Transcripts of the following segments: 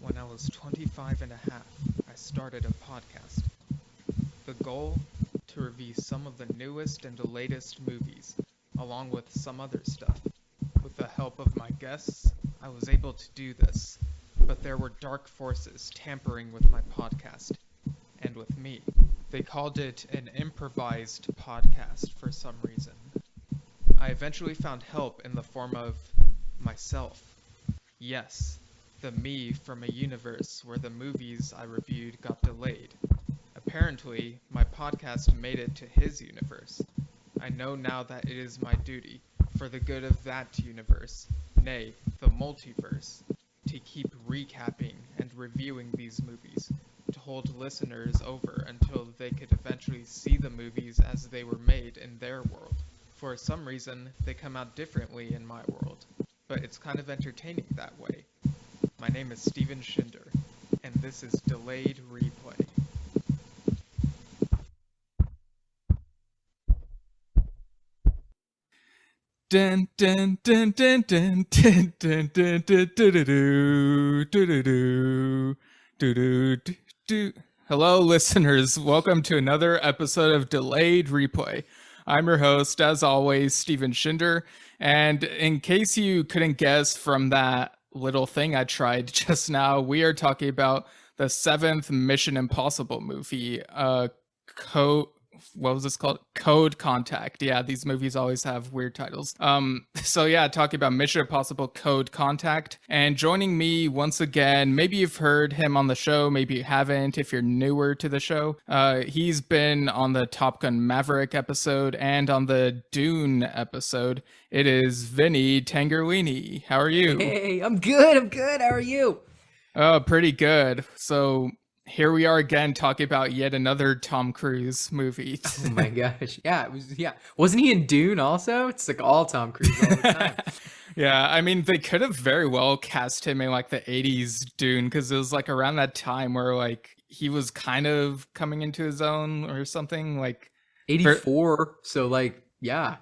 When I was 25 and a half, I started a podcast. The goal? To review some of the newest and latest movies, along with some other stuff. With the help of my guests, I was able to do this, but there were dark forces tampering with my podcast, and with me. They called it an improvised podcast for some reason. I eventually found help in the form of myself. Yes, the me from a universe where the movies I reviewed got delayed. Apparently, my podcast made it to his universe. I know now that it is my duty, for the good of that universe, nay, the multiverse, to keep recapping and reviewing these movies, to hold listeners over until they could eventually see the movies as they were made in their world. For some reason, they come out differently in my world, but it's kind of entertaining that way. My name is Steven Schinder, and this is Delayed Replay. Dun dun dun dun dun dun dun dun dun dun dun dun dun. Hello, listeners. Welcome to another episode of Delayed Replay. I'm your host, as always, Steven Schinder. And in case you couldn't guess from that little thing I tried just now, we are talking about the seventh Mission Impossible movie, what was this called? Code Contact. Yeah, these movies always have weird titles. So yeah, talking about Mission Impossible Code Contact. And joining me once again, maybe you've heard him on the show, maybe you haven't if you're newer to the show. He's been on the Top Gun Maverick episode and on the Dune episode. It is Vinny Tangherlini. How are you? Hey, I'm good. How are you? Oh, pretty good. So here we are again talking about yet another Tom Cruise movie. Oh my gosh. Yeah, it was. Yeah. Wasn't he in Dune also? It's like all Tom Cruise all the time. Yeah, I mean, they could have very well cast him in like the 80s Dune because it was like around that time where like he was kind of coming into his own or something like 84. So like, yeah.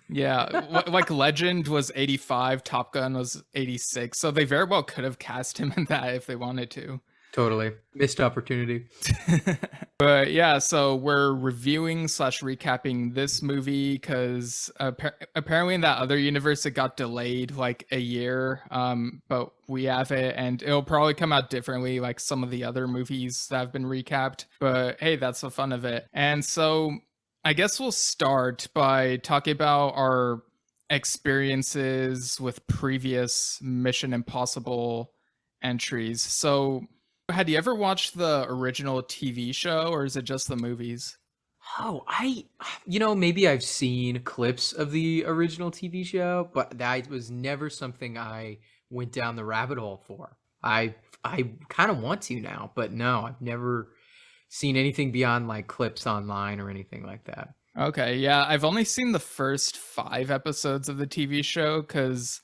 Yeah, like Legend was 85, Top Gun was 86. So they very well could have cast him in that if they wanted to. Totally. Missed opportunity. But yeah, so we're reviewing / recapping this movie because apparently in that other universe it got delayed like a year, but we have it and it'll probably come out differently like some of the other movies that have been recapped. But hey, that's the fun of it. And so I guess we'll start by talking about our experiences with previous Mission Impossible entries. So had you ever watched the original TV show or is it just the movies? Oh, maybe I've seen clips of the original TV show, but that was never something I went down the rabbit hole for. I kind of want to now, but no, I've never seen anything beyond like clips online or anything like that. Okay, yeah, I've only seen the first 5 episodes of the TV show because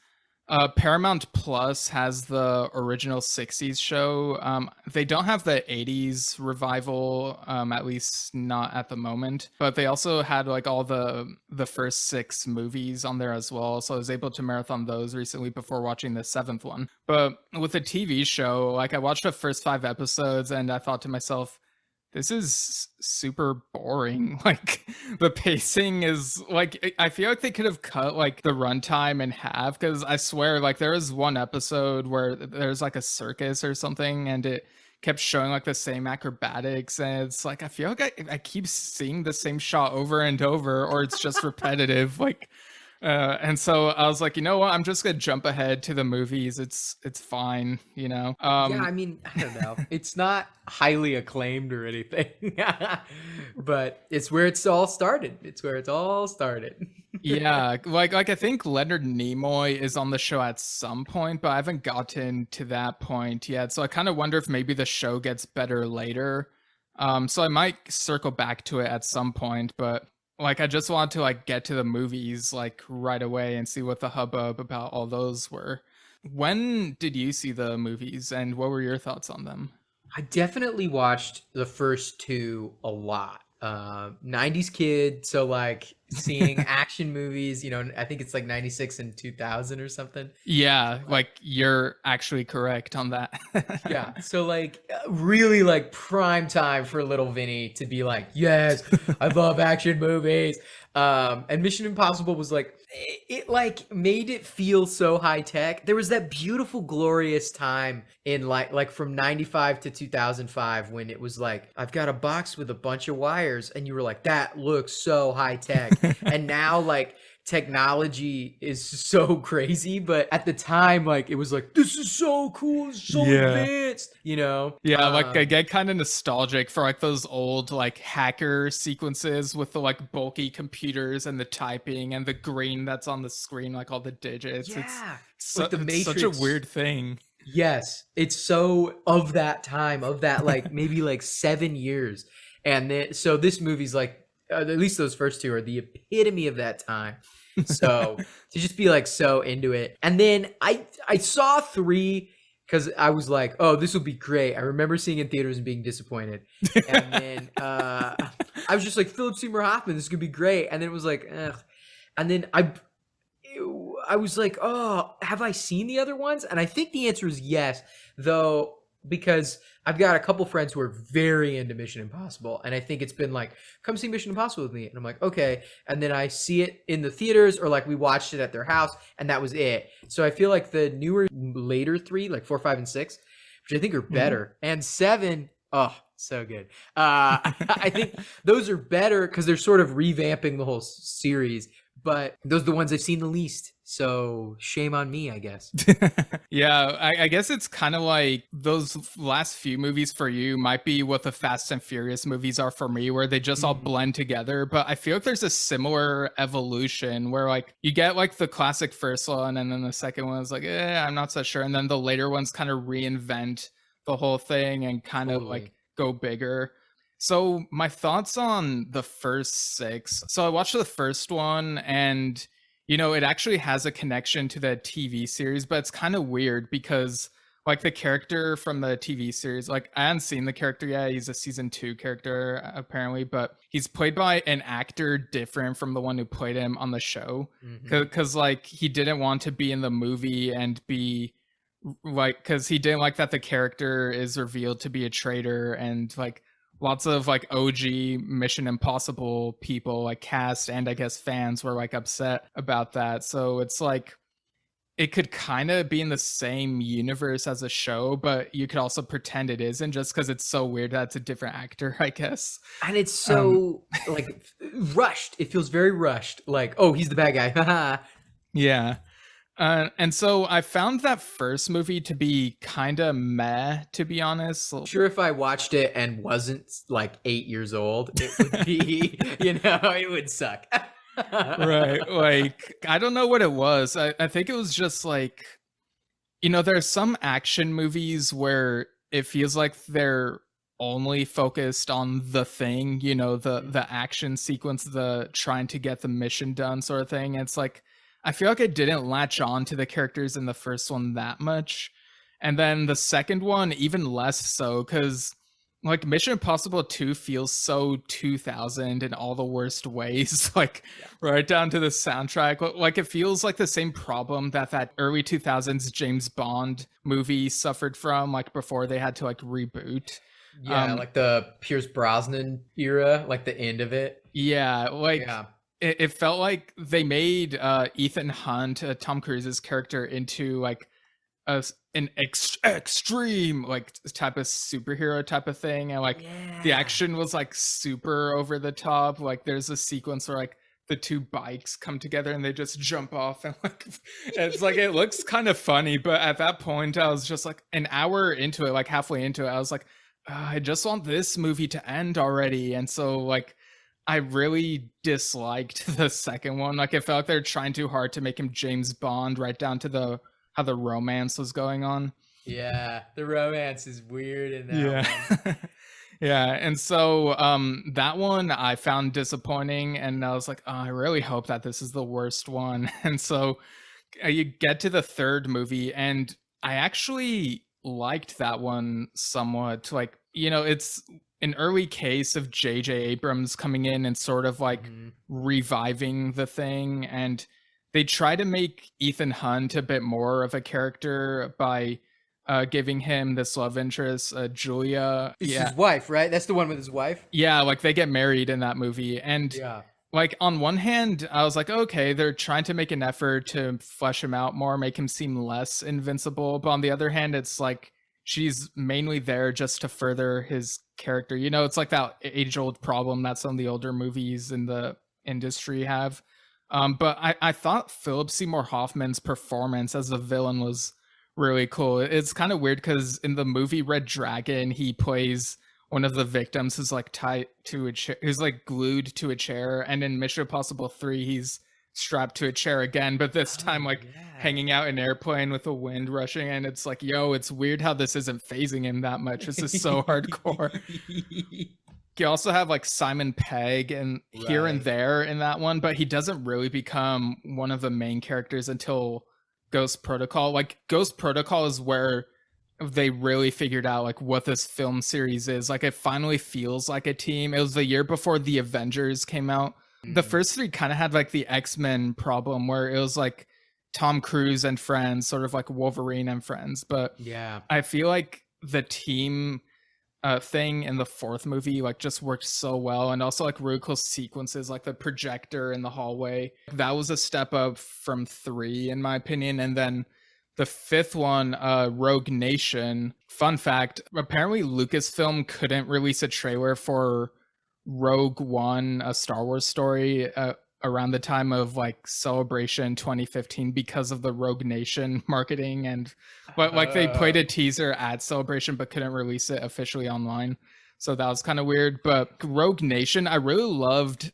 Paramount Plus has the original 60s show. They don't have the 80s revival, at least not at the moment. But they also had like all the first 6 movies on there as well. So I was able to marathon those recently before watching the 7th one. But with the TV show, like I watched the first 5 episodes and I thought to myself, this is super boring. Like the pacing is like, I feel like they could have cut like the runtime in half because I swear like there was one episode where there's like a circus or something and it kept showing like the same acrobatics and it's like I feel like I keep seeing the same shot over and over or it's just repetitive like and so I was like, you know what? I'm just gonna jump ahead to the movies. It's fine, you know. Yeah, I mean, I don't know. It's not highly acclaimed or anything, but it's where it's all started. Yeah, like I think Leonard Nimoy is on the show at some point, but I haven't gotten to that point yet. So I kind of wonder if maybe the show gets better later. So I might circle back to it at some point, but like I just wanted to like get to the movies like right away and see what the hubbub about all those were. When did you see the movies and what were your thoughts on them? I definitely watched the first 2 a lot. 90s kid, so like seeing action movies, I think it's like 96 and 2000 or something. Yeah, like you're actually correct on that. Yeah, so like really like prime time for little Vinny to be like, yes, I love action movies. And Mission Impossible was like, it like made it feel so high tech. There was that beautiful, glorious time in like from 95 to 2005 when it was like, I've got a box with a bunch of wires, and you were like, that looks so high tech. And now like technology is so crazy, but at the time, like, it was like, this is so cool, it's so advanced, Yeah, like I get kind of nostalgic for like those old like hacker sequences with the like bulky computers and the typing and the green that's on the screen, like all the digits. Yeah, It's, like the it's such a weird thing. Yes, it's so of that time, of that like maybe like 7 years. And then so this movie's like, at least those first two are the epitome of that time. So to just be like so into it. And then I saw 3 because I was like, oh, this will be great. I remember seeing it in theaters and being disappointed. And then I was just like, Philip Seymour Hoffman, this is gonna be great. And then it was like, ugh. And then I was like, oh, have I seen the other ones? And I think the answer is yes, though, because I've got a couple friends who are very into Mission Impossible, and I think it's been like, come see Mission Impossible with me. And I'm like, okay. And then I see it in the theaters, or like we watched it at their house, and that was it. So I feel like the newer, later 3, like 4, 5, and 6, which I think are better, and 7, oh, so good. I think those are better because they're sort of revamping the whole series, but those are the ones I've seen the least. So shame on me, I guess. Yeah, I guess it's kind of like those last few movies for you might be what the Fast and Furious movies are for me, where they just all blend together. But I feel like there's a similar evolution where like you get like the classic first one, and then the second one is like, I'm not so sure. And then the later ones kind of reinvent the whole thing and kind of like go bigger. So my thoughts on the first 6. So I watched the first one, and it actually has a connection to the TV series, but it's kind of weird because like the character from the TV series, like I hadn't seen the character yet. He's a season 2 character apparently, but he's played by an actor different from the one who played him on the show. Because like he didn't want to be in the movie and be like, because he didn't like that the character is revealed to be a traitor, and like lots of like OG Mission Impossible people, like cast and I guess fans, were like upset about that. So it's like it could kind of be in the same universe as a show, but you could also pretend it isn't, just because it's so weird that it's a different actor, I guess. And it's so like rushed. It feels very rushed. Like, oh, he's the bad guy. Yeah. And so I found that first movie to be kind of meh, to be honest. Sure, if I watched it and wasn't like 8 years old, it would be, it would suck. Right. Like, I don't know what it was. I think it was just like, there are some action movies where it feels like they're only focused on the thing, the action sequence, the trying to get the mission done sort of thing. It's like, I feel like I didn't latch on to the characters in the first one that much. And then the second one, even less so, because like Mission Impossible 2 feels so 2000 in all the worst ways, like right down to the soundtrack. Like it feels like the same problem that early 2000s James Bond movie suffered from, like before they had to like reboot. Yeah, like the Pierce Brosnan era, like the end of it. Yeah, like... Yeah. It felt like they made Ethan Hunt, Tom Cruise's character, into like an extreme like type of superhero type of thing, and like the action was like super over the top. Like there's a sequence where like the 2 bikes come together and they just jump off, and like it's like it looks kind of funny, but at that point I was just like an hour into it, like halfway into it, I was like, I just want this movie to end already. And so like I really disliked the second one. Like, it felt like they're trying too hard to make him James Bond, right down to how the romance was going on. Yeah, the romance is weird in that one. Yeah, and so that one I found disappointing, and I was like, oh, I really hope that this is the worst one. And so you get to the third movie, and I actually liked that one somewhat. Like, it's an early case of J.J. Abrams coming in and sort of like reviving the thing. And they try to make Ethan Hunt a bit more of a character by giving him this love interest, Julia. It's his wife, right? That's the one with his wife. Yeah, like they get married in that movie. And like on one hand, I was like, okay, they're trying to make an effort to flesh him out more, make him seem less invincible. But on the other hand, it's like she's mainly there just to further his character. You know, it's like that age-old problem that some of the older movies in the industry have. But I thought Philip Seymour Hoffman's performance as a villain was really cool. It's kind of weird because in the movie Red Dragon, he plays one of the victims who's like tied to a chair, who's like glued to a chair. And in Mission Impossible 3, he's strapped to a chair again, but this time like hanging out in an airplane with the wind rushing. And it's like, yo, it's weird how this isn't phasing him that much. This is so hardcore. You also have like Simon Pegg and here and there in that one, but he doesn't really become one of the main characters until Ghost Protocol. Like Ghost Protocol is where they really figured out like what this film series is. Like it finally feels like a team. It was the year before the Avengers came out. The first three kind of had like the X-Men problem where it was like Tom Cruise and friends, sort of like Wolverine and friends. But yeah, I feel like the team thing in the fourth movie like just worked so well, and also like really cool sequences like the projector in the hallway. That was a step up from 3 in my opinion. And then the fifth one, Rogue Nation. Fun fact, apparently Lucasfilm couldn't release a trailer for Rogue One, a Star Wars story, around the time of like Celebration 2015 because of the Rogue Nation marketing. And but like they played a teaser at Celebration but couldn't release it officially online. So that was kind of weird. But Rogue Nation, I really loved.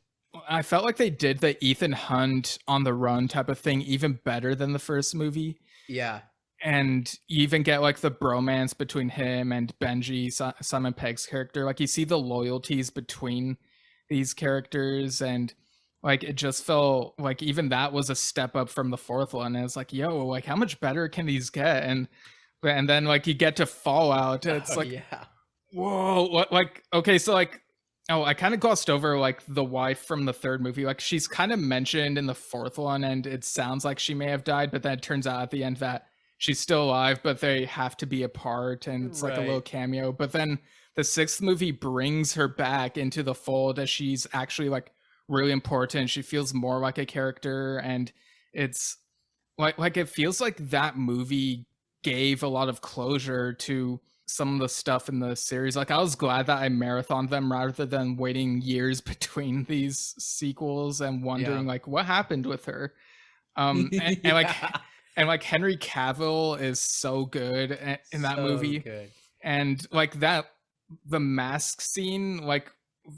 I felt like they did the Ethan Hunt on the run type of thing even better than the first movie. Yeah. And you even get like the bromance between him and Benji, Simon Pegg's character. Like you see the loyalties between these characters, and like it just felt like even that was a step up from the fourth one. And it's like, yo, like how much better can these get? And then like you get to Fallout, it's whoa, what? Like okay, so like I kind of glossed over like the wife from the third movie. Like she's kind of mentioned in the fourth one, and it sounds like she may have died, but then it turns out at the end that she's still alive, but they have to be apart, and it's like a little cameo. But then the sixth movie brings her back into the fold as she's actually like really important. She feels more like a character, and it's like it feels like that movie gave a lot of closure to some of the stuff in the series. Like I was glad that I marathoned them rather than waiting years between these sequels and wondering like what happened with her. And like Henry Cavill is so good in that movie. Good. And like that, the mask scene, like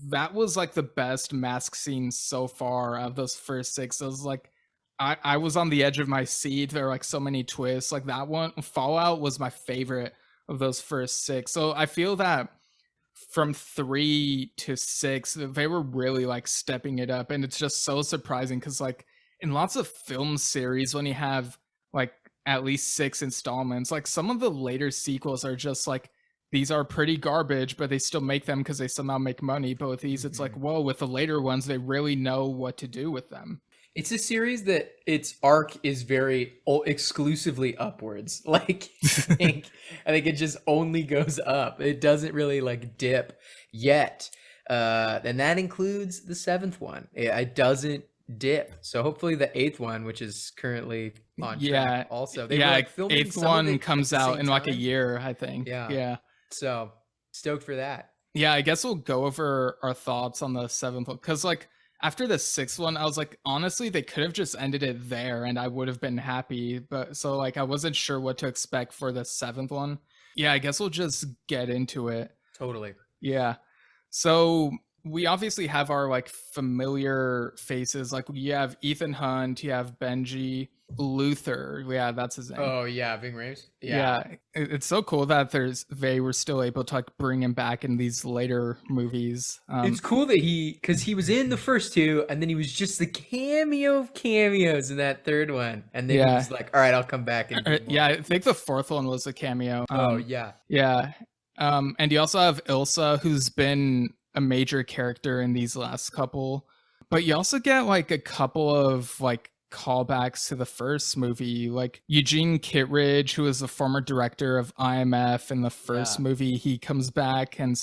that was like the best mask scene so far of those first 6. It was like, I was on the edge of my seat. There were like so many twists. Like that one, Fallout was my favorite of those first 6. So I feel that from 3 to 6, they were really like stepping it up. And it's just so surprising because like in lots of film series, when you have like at least 6 installments, like some of the later sequels are just like, these are pretty garbage, but they still make them because they somehow make money. But with these, it's like, whoa, with the later ones, they really know what to do with them. It's a series that its arc is very exclusively upwards. Like I think it just only goes up. It doesn't really like dip yet. And that includes the 7th one. It doesn't dip. So hopefully the 8th one, which is currently on track also. They were like filming 8th one comes out in like a year, I think. Yeah. So stoked for that. Yeah, I guess we'll go over our thoughts on the 7th one. Because like after the 6th one, I was like, honestly, they could have just ended it there and I would have been happy. But so like I wasn't sure what to expect for the 7th one. Yeah, I guess we'll just get into it. Totally. Yeah. So we obviously have our like familiar faces. Like you have Ethan Hunt, you have Benji, Luther. Yeah, that's his name. Oh yeah, Ving Rhames. Yeah. It's so cool that they were still able to like bring him back in these later movies. It's cool that because he was in the first 2 and then he was just the cameo of cameos in that 3rd one, and then he was like, all right, I'll come back and I think the 4th one was a cameo. Oh yeah. And you also have Ilsa, who's been a major character in these last couple. But you also get like a couple of like callbacks to the first movie, like Eugene Kittredge, who is the former director of IMF in the first movie. He comes back and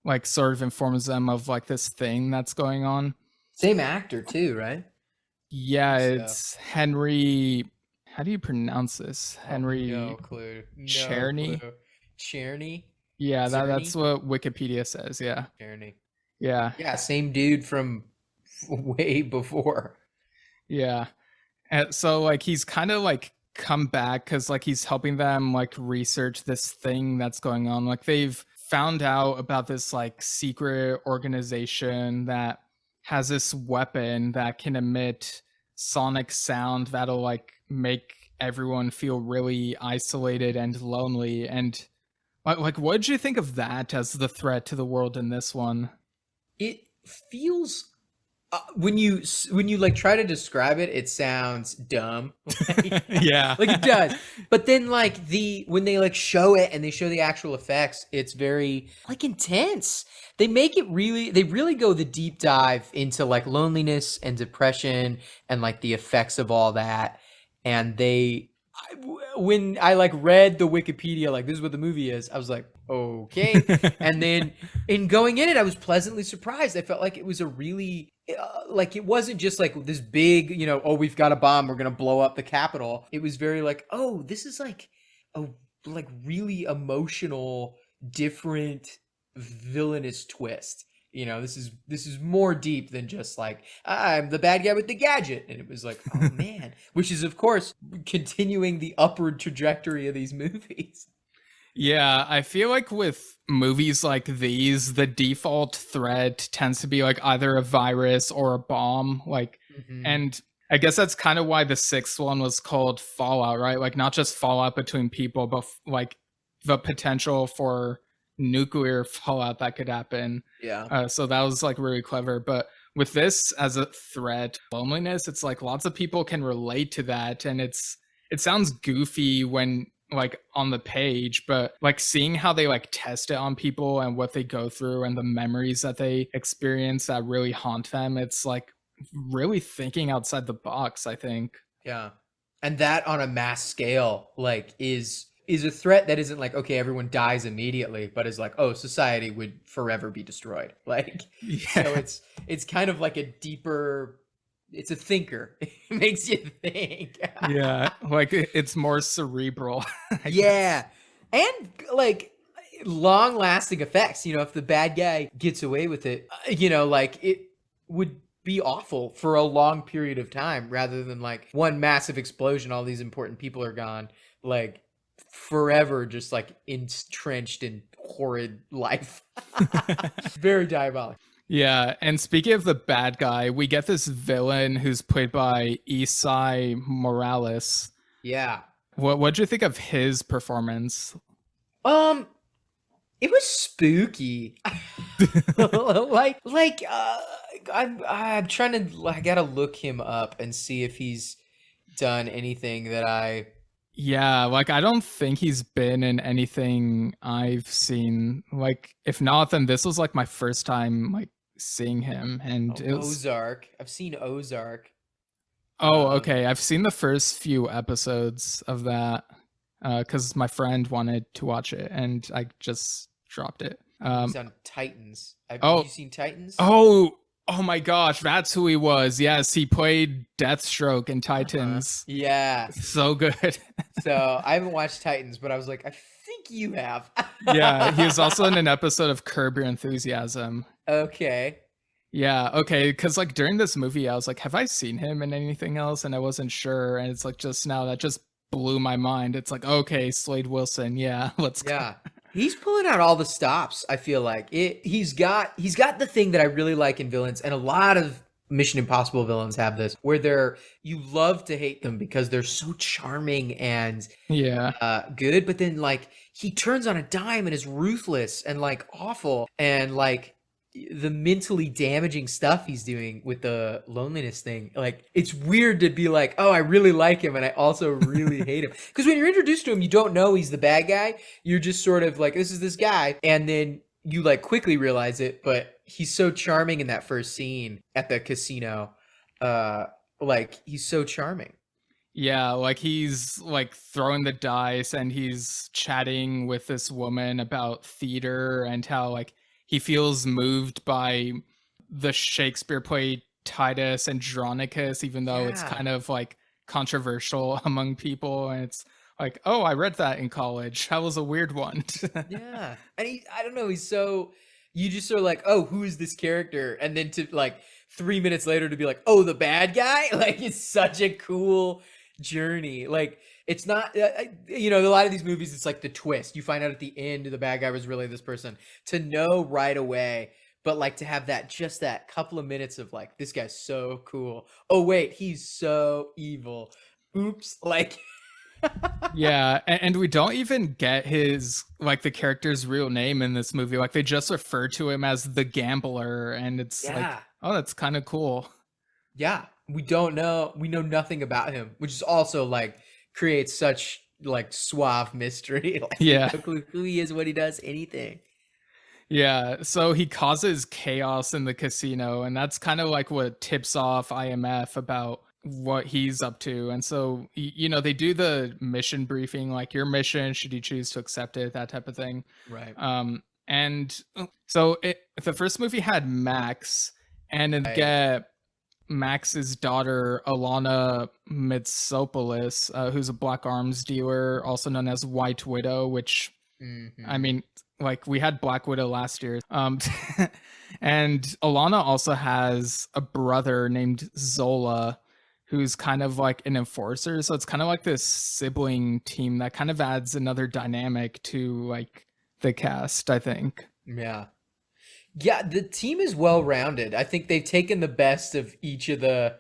like sort of informs them of like this thing that's going on. Same actor too, right? Yeah, it's Henry. How do you pronounce this? Henry. No clue. Czerny? Czerny? Yeah, that's what Wikipedia says. Yeah. Czerny. Yeah. Yeah, same dude from way before. Yeah. And so like he's kind of like come back because like he's helping them like research this thing that's going on. Like they've found out about this like secret organization that has this weapon that can emit sonic sound that'll like make everyone feel really isolated and lonely. And like what did you think of that as the threat to the world in this one? It feels when you like try to describe it, it sounds dumb. Like, yeah, like it does. But then like when they like show it and they show the actual effects, it's very like intense. They really go the deep dive into like loneliness and depression and like the effects of all that. And when I like read the Wikipedia, like this is what the movie is, I was like, okay. And then in going in it, I was pleasantly surprised. I felt like it was a really like it wasn't just like this big, oh, we've got a bomb, we're gonna blow up the Capitol. It was very like, oh, this is like a like really emotional, different, villainous twist. This is more deep than just like I'm the bad guy with the gadget. And it was like, oh man, which is of course continuing the upward trajectory of these movies. Yeah, I feel like with movies like these, the default threat tends to be like either a virus or a bomb. Like, and I guess that's kind of why the sixth one was called Fallout, right? Like not just fallout between people, but like the potential for nuclear fallout that could happen. Yeah. So that was like really clever. But with this as a threat, loneliness, it's like lots of people can relate to that. And it sounds goofy when like on the page, but like seeing how they like test it on people and what they go through and the memories that they experience that really haunt them, it's like really thinking outside the box, I think. Yeah. And that on a mass scale like is a threat that isn't like, okay, everyone dies immediately, but is like, oh, society would forever be destroyed. Like, so it's kind of like a deeper, it's a thinker. It makes you think. Yeah, like it's more cerebral. Yeah. And like long lasting effects, if the bad guy gets away with it, like it would be awful for a long period of time rather than like one massive explosion, all these important people are gone, like forever just like entrenched in horrid life. Very diabolical. Yeah, and speaking of the bad guy, we get this villain who's played by Isai Morales. Yeah. What'd you think of his performance? It was spooky. I'm trying to, I gotta look him up and see if he's done anything that Yeah, like I don't think he's been in anything I've seen. Like if not, then this was like my first time like seeing him. And it was... Ozark. I've seen Ozark. Oh, okay. I've seen the first few episodes of that because my friend wanted to watch it and I just dropped it. He's on Titans. Have you seen Titans? Oh my gosh, that's who he was. Yes, he played Deathstroke in Titans. Yeah. So good. So I haven't watched Titans, but I was like, I think you have. Yeah, he was also in an episode of Curb Your Enthusiasm. Okay. Yeah, okay, because like during this movie, I was like, have I seen him in anything else? And I wasn't sure. And it's like just now that just blew my mind. It's like, okay, Slade Wilson. Yeah, let's go. Yeah. He's pulling out all the stops, I feel like. He's got the thing that I really like in villains, and a lot of Mission Impossible villains have this, where you love to hate them because they're so charming and good, but then like he turns on a dime and is ruthless and like awful and like the mentally damaging stuff he's doing with the loneliness thing. Like, it's weird to be like, oh, I really like him and I also really hate him. Because when you're introduced to him, you don't know he's the bad guy. You're just sort of like, this is this guy. And then you like quickly realize it, but he's so charming in that first scene at the casino. Like, he's so charming. Yeah, like he's like throwing the dice and he's chatting with this woman about theater and how like he feels moved by the Shakespeare play Titus Andronicus, even though it's kind of like controversial among people. And it's like, oh, I read that in college. That was a weird one. Yeah. And I don't know, he's so, you just are like, oh, who is this character? And then to like 3 minutes later to be like, oh, the bad guy? Like, it's such a cool journey. Like, it's not, you know, a lot of these movies, it's like the twist. You find out at the end the bad guy was really this person. To know right away, but like to have that, just that couple of minutes of like, this guy's so cool. Oh, wait, he's so evil. Oops. Like, yeah, and we don't even get his, like, the character's real name in this movie. Like, they just refer to him as the gambler, and it's like, oh, that's kind of cool. Yeah, we don't know. We know nothing about him, which is also like creates such like suave mystery. Like, yeah, who he is, what he does, anything. Yeah, so he causes chaos in the casino, and that's kind of like what tips off IMF about what he's up to. And so, you know, they do the mission briefing, like, your mission, should you choose to accept it, that type of thing. Right. And so the first movie had Max, and then get Max's daughter, Alana Mitsopoulos, who's a black arms dealer, also known as White Widow, which, I mean, like, we had Black Widow last year. And Alana also has a brother named Zola, who's kind of like an enforcer. So it's kind of like this sibling team that kind of adds another dynamic to like the cast, I think. Yeah. Yeah, the team is well-rounded. I think they've taken the best of each of the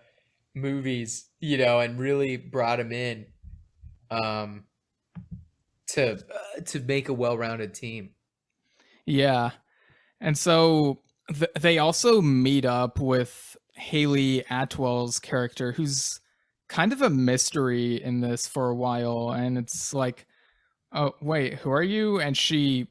movies, you know, and really brought them in to make a well-rounded team. Yeah. And so they also meet up with Hayley Atwell's character, who's kind of a mystery in this for a while. And it's like, oh, wait, who are you? And she,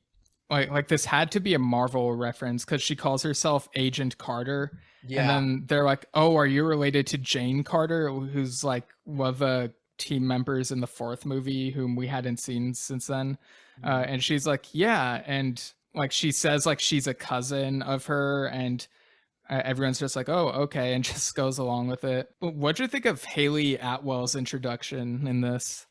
like this had to be a Marvel reference because she calls herself Agent Carter. Yeah. And then they're like, oh, are you related to Jane Carter, who's like one of the team members in the fourth movie whom we hadn't seen since then? And she's like, yeah. And like, she says like she's a cousin of her, and everyone's just like, oh, okay, and just goes along with it. What'd you think of Hayley Atwell's introduction in this?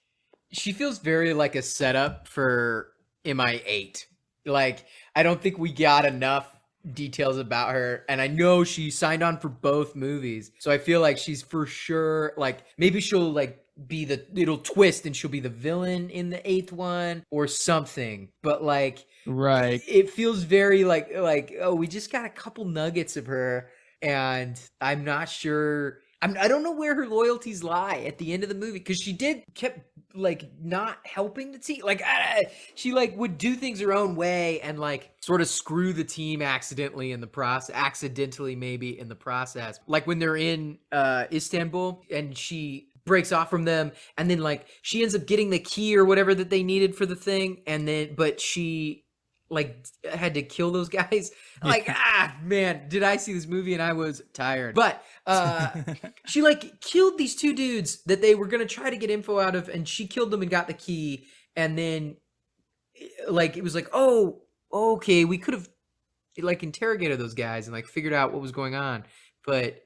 She feels very like a setup for MI8. Like, I don't think we got enough details about her, and I know she signed on for both movies, so I feel like she's for sure, like, maybe she'll like be it'll twist and she'll be the villain in the 8th one or something, but like, right, it feels very like oh, we just got a couple nuggets of her, and I'm not sure, I don't know where her loyalties lie at the end of the movie, because she kept like not helping the team. Like, she like would do things her own way and like sort of screw the team accidentally maybe in the process. Like when they're in Istanbul and she breaks off from them, and then like she ends up getting the key or whatever that they needed for the thing, and then but she like had to kill those guys. Like, man, did I see this movie and I was tired. But she like killed these two dudes that they were going to try to get info out of, and she killed them and got the key. And then like, it was like, oh, okay, we could have like interrogated those guys and like figured out what was going on, but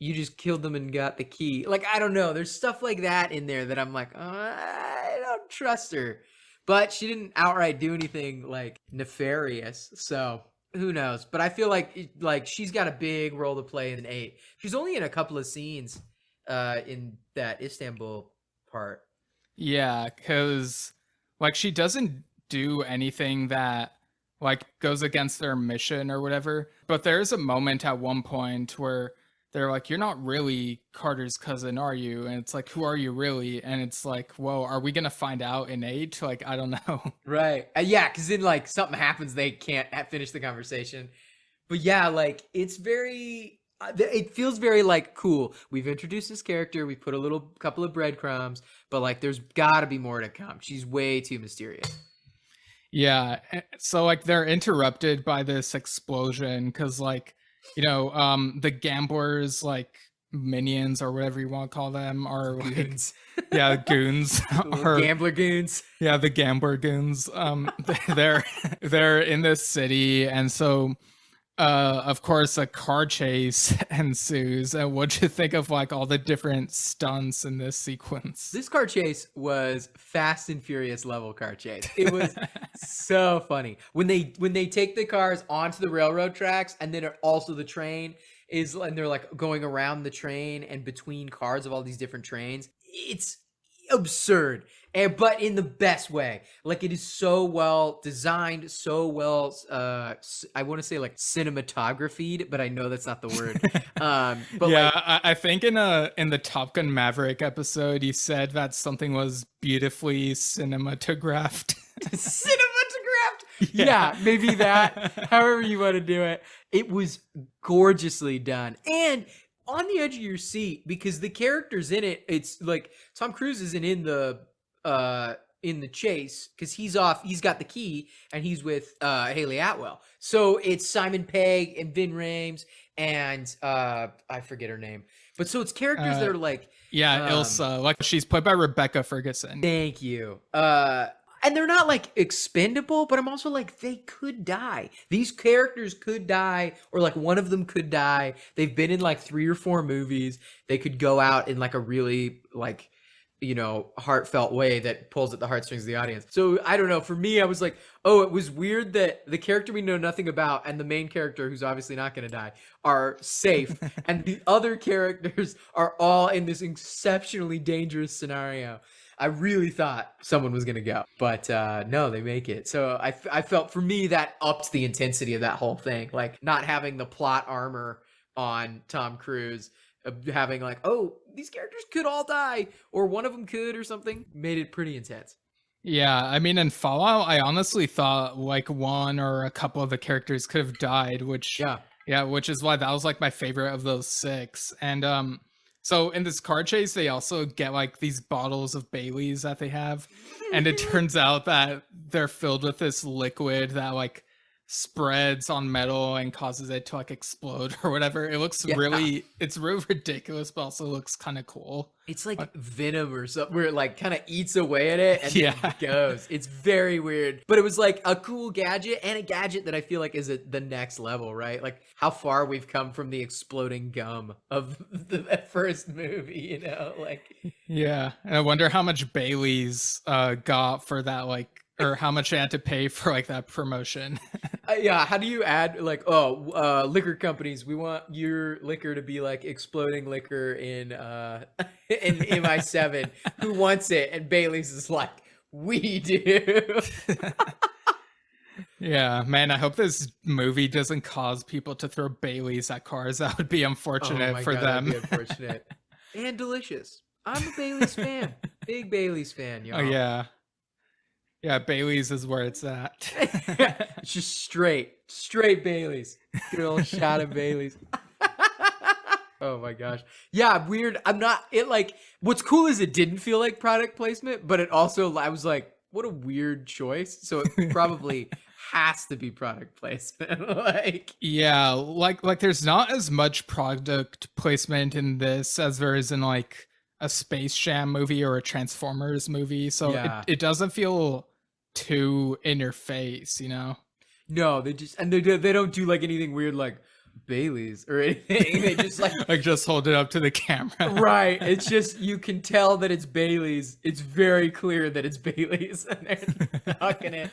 you just killed them and got the key. Like, I don't know. There's stuff like that in there that I'm like, I don't trust her. But she didn't outright do anything like nefarious, so who knows? But I feel like she's got a big role to play in 8. She's only in a couple of scenes in that Istanbul part. Yeah, because like she doesn't do anything that like goes against their mission or whatever. But there's a moment at one point where they're like, you're not really Carter's cousin, are you? And it's like, who are you really? And it's like, whoa, are we going to find out in 8? Like, I don't know. Right. Yeah, because then like something happens, they can't finish the conversation. But yeah, like it's very it feels very like cool. We've introduced this character, we put a little couple of breadcrumbs, but like there's got to be more to come. She's way too mysterious. Yeah, so like they're interrupted by this explosion because like, the gamblers, like minions or whatever you want to call them, are like, Goons. yeah, goons. Little gambler goons. Yeah, the gambler goons. They're in this city, and so of course a car chase ensues. And what'd you think of like all the different stunts in this sequence? This car chase was Fast and Furious level car chase. It was so funny when they take the cars onto the railroad tracks, and then also the train and they're like going around the train and between cars of all these different trains. It's absurd, but in the best way. Like it is so well designed, so well I want to say like cinematographied, but I know that's not the word. But yeah, like, I think in the Top Gun Maverick episode you said that something was beautifully cinematographed. Cinematographed. Yeah, maybe that. However you want to do it. It was gorgeously done. And on the edge of your seat, because the characters in it, it's like Tom Cruise isn't in the chase because he's got the key and he's with Hayley Atwell. So it's Simon Pegg and Vin Rames and I forget her name. But so it's characters that are like Ilsa, like she's played by Rebecca Ferguson. Thank you. And they're not like expendable, but I'm also like, they could die. These characters could die, or like one of them could die. They've been in like 3 or 4 movies. They could go out in like a really like, heartfelt way that pulls at the heartstrings of the audience. So I don't know. For me, I was like, oh, it was weird that the character we know nothing about and the main character, who's obviously not going to die, are safe. And the other characters are all in this exceptionally dangerous scenario. I really thought someone was going to go, but no, they make it. So I felt, for me, that ups the intensity of that whole thing. Like not having the plot armor on Tom Cruise, having like, oh, these characters could all die, or one of them could, or something, made it pretty intense. Yeah, I mean, in Fallout, I honestly thought like one or a couple of the characters could have died, which which is why that was like my favorite of those 6. And so in this car chase, they also get like these bottles of Baileys that they have. And it turns out that they're filled with this liquid that like spreads on metal and causes it to like explode or whatever. It looks it's really ridiculous, but also looks kind of cool. It's like venom or something where it like kind of eats away at it and then it goes. It's very weird, but it was like a cool gadget, and a gadget that I feel like is at the next level, right? Like how far we've come from the exploding gum of the first movie, like. Yeah, and I wonder how much Bailey's got for that, like, or how much I had to pay for like that promotion. How do you add like, liquor companies, we want your liquor to be like exploding liquor in MI7. Who wants it? And Bailey's is like, we do. Yeah, man, I hope this movie doesn't cause people to throw Baileys at cars. That would be unfortunate for them. That'd be unfortunate. And delicious. I'm a Bailey's fan. Big Bailey's fan, y'all. Oh yeah. Yeah, Bailey's is where it's at. It's just straight Bailey's. Good old shot of Bailey's. Oh my gosh. Yeah, weird. What's cool is it didn't feel like product placement, but it also, I was like, what a weird choice. So it probably has to be product placement. Yeah, like there's not as much product placement in this as there is in like a Space Jam movie or a Transformers movie, so it doesn't feel too in your face, No, they don't do like anything weird like Bailey's or anything. They just like just hold it up to the camera. Right. It's just, you can tell that it's Bailey's. It's very clear that it's Bailey's, and they're knocking it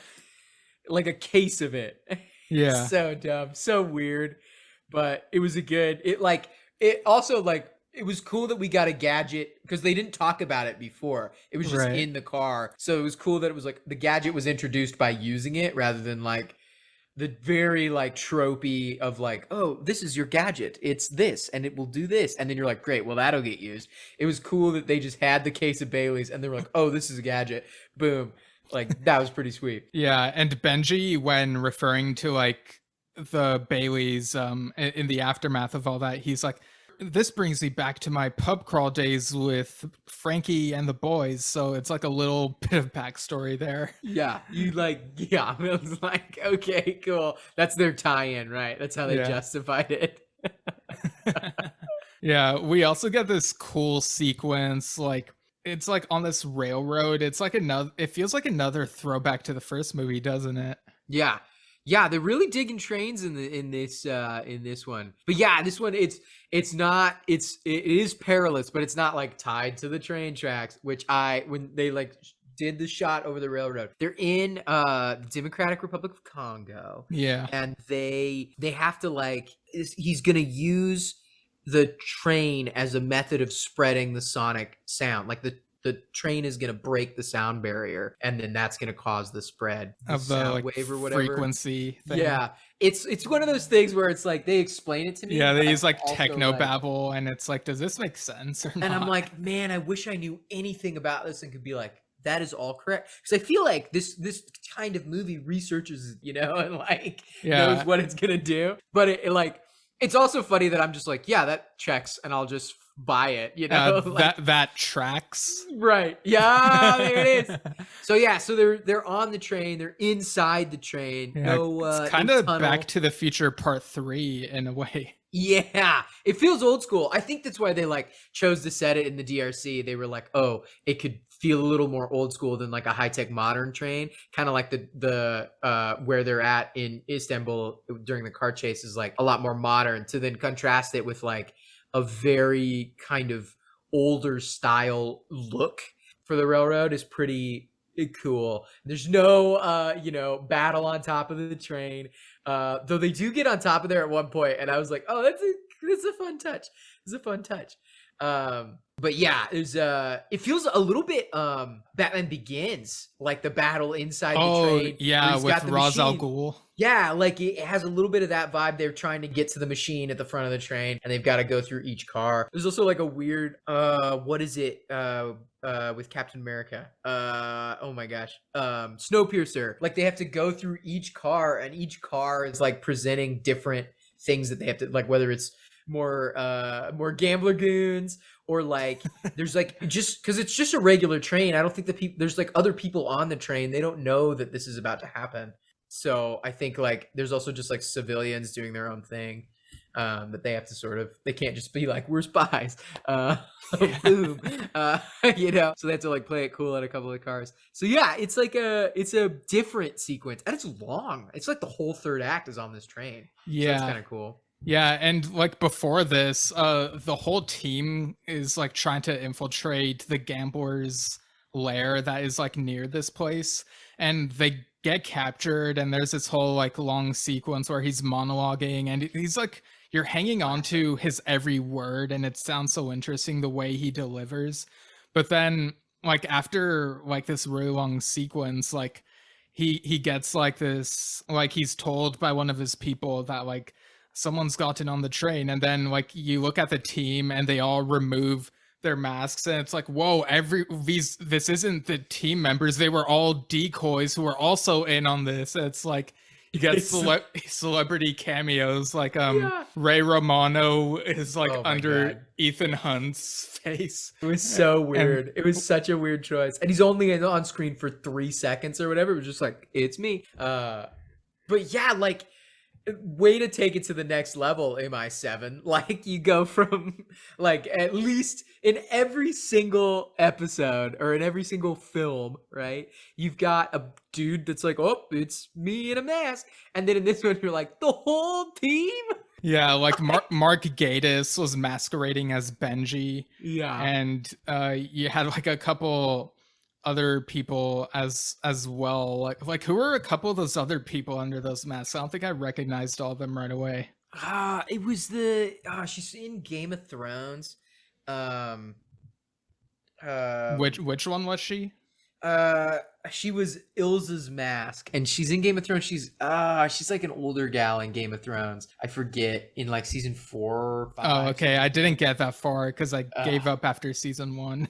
like a case of it. Yeah. So dumb, so weird, but it was it was cool that we got a gadget, because they didn't talk about it before. It was just in the car. So it was cool that it was like the gadget was introduced by using it, rather than like the very like tropey of like, oh, this is your gadget. It's this, and it will do this. And then you're like, great, well, that'll get used. It was cool that they just had the case of Bailey's and they were like, oh, this is a gadget. Boom. Like, that was pretty sweet. Yeah. And Benji, when referring to like the Baileys in the aftermath of all that, he's like, this brings me back to my pub crawl days with Frankie and the boys. So it's like a little bit of backstory there. Yeah, I was like, okay, cool. That's their tie-in, right? That's how they justified it. Yeah, we also get this cool sequence, like it's like on this railroad. It's like it feels like another throwback to the first movie, doesn't it? Yeah. Yeah, they're really digging trains in this one. But yeah, this one it is perilous, but it's not like tied to the train tracks, which when they like did the shot over the railroad. They're in the Democratic Republic of Congo. Yeah. And they have to like he's going to use the train as a method of spreading the sonic sound. Like the train is going to break the sound barrier, and then that's going to cause the spread of the sound wave or whatever frequency thing. Yeah, it's one of those things where it's like they explain it to me. Yeah, they use like techno babble, and it's like, does this make sense or not? And I'm like, man, I wish I knew anything about this and could be like, that is all correct. Because I feel like this kind of movie researches, and like knows what it's gonna do. But it like it's also funny that I'm just like, yeah, that checks, and I'll just buy it, like, that tracks, right? Yeah, there it is. So they're on the train, they're inside the train. It's kind of Back to the Future Part 3 in a way. Yeah, it feels old school. I think that's why they like chose to set it in the DRC. They were like, oh, it could feel a little more old school than like a high-tech modern train, kind of like the where they're at in Istanbul during the car chase is like a lot more modern, to then contrast it with like a very kind of older style look for the railroad is pretty cool. There's no battle on top of the train, though they do get on top of there at one point, and I was like, oh, that's a fun touch. It's a fun touch. But yeah, there's it feels a little bit Batman Begins, like the battle inside the train. Yeah, with Ra's al Ghul. Yeah, like it has a little bit of that vibe. They're trying to get to the machine at the front of the train, and they've got to go through each car. There's also like a weird what is it with Captain America? Oh my gosh. Snowpiercer. Like they have to go through each car, and each car is like presenting different things that they have to, like, whether it's more gambler goons, or like there's like, just because it's just a regular train, I don't think there's like other people on the train. They don't know that this is about to happen. So I think like there's also just like civilians doing their own thing, that they have to they can't just be like, we're spies, boom, so they have to like play it cool at a couple of cars. So yeah, it's a different sequence, and it's long. It's like the whole third act is on this train. Yeah, so that's kind of cool. Yeah, and like before this, the whole team is like trying to infiltrate the gambler's lair that is like near this place, and they get captured, and there's this whole like long sequence where he's monologuing, and he's like, you're hanging on to his every word, and it sounds so interesting the way he delivers. But then like after like this really long sequence, like he gets like this, like he's told by one of his people that like someone's gotten on the train, and then like you look at the team and they all remove their masks, and it's like, whoa, this isn't the team members, they were all decoys who were also in on this. It's like you get celebrity cameos, like Ray Romano is like under God. Ethan Hunt's face. It was so weird. It was such a weird choice, and he's only on screen for 3 seconds or whatever. It was just like, it's me. But yeah, like, way to take it to the next level, MI7. Like, you go from like, at least in every single episode or in every single film, right, you've got a dude that's like, oh, it's me in a mask, and then in this one you're like, the whole team. Yeah, like Mark Gatiss was masquerading as Benji. Yeah, and you had like a couple other people as well, like who were a couple of those other people under those masks? I don't think I recognized all of them right away. It was she's in Game of Thrones. Which one was she? She was Ilsa's mask, and she's in Game of Thrones. She's like an older gal in Game of Thrones. I forget, in like season 4 or 5. Oh, okay. I didn't get that far because I gave up after season 1.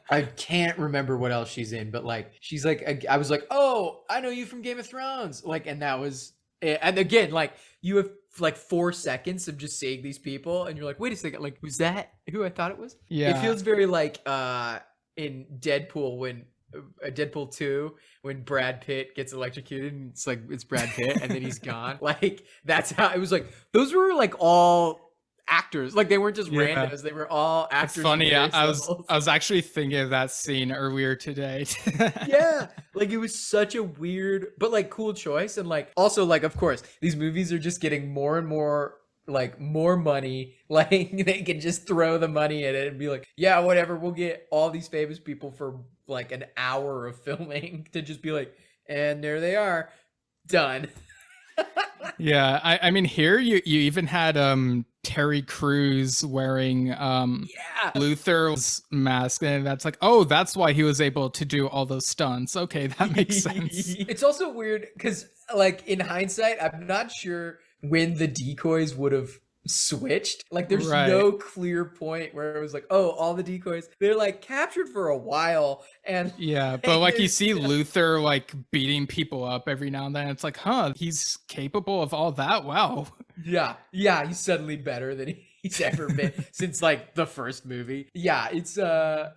I can't remember what else she's in, but like she's like, I was like, oh, I know you from Game of Thrones, like, and that was And again, like you have like 4 seconds of just seeing these people, and you're like, wait a second, like who's that? Who I thought it was? Yeah. It feels very like in Deadpool when Deadpool 2 when Brad Pitt gets electrocuted and it's like it's Brad Pitt and then he's gone. Like that's how it was. Like those were like all actors, like they weren't just randos, they were all actors. It's funny, I was actually thinking of that scene earlier today. Yeah, like it was such a weird but like cool choice. And like also like of course these movies are just getting more and more like more money, like they can just throw the money at it and be like, yeah, whatever, we'll get all these famous people for like an hour of filming to just be like, and there they are, done. Yeah, I mean here you even had Terry Crews wearing Luther's mask, and that's like, oh, that's why he was able to do all those stunts. Okay, that makes sense. It's also weird because like in hindsight, I'm not sure when the decoys would have switched. Like there's no clear point where it was like, oh, all the decoys, they're like captured for a while. And yeah, but like you see Luther like beating people up every now and then. It's like, huh, he's capable of all that. Wow. Yeah, he's suddenly better than he's ever been since like the first movie. Yeah, it's a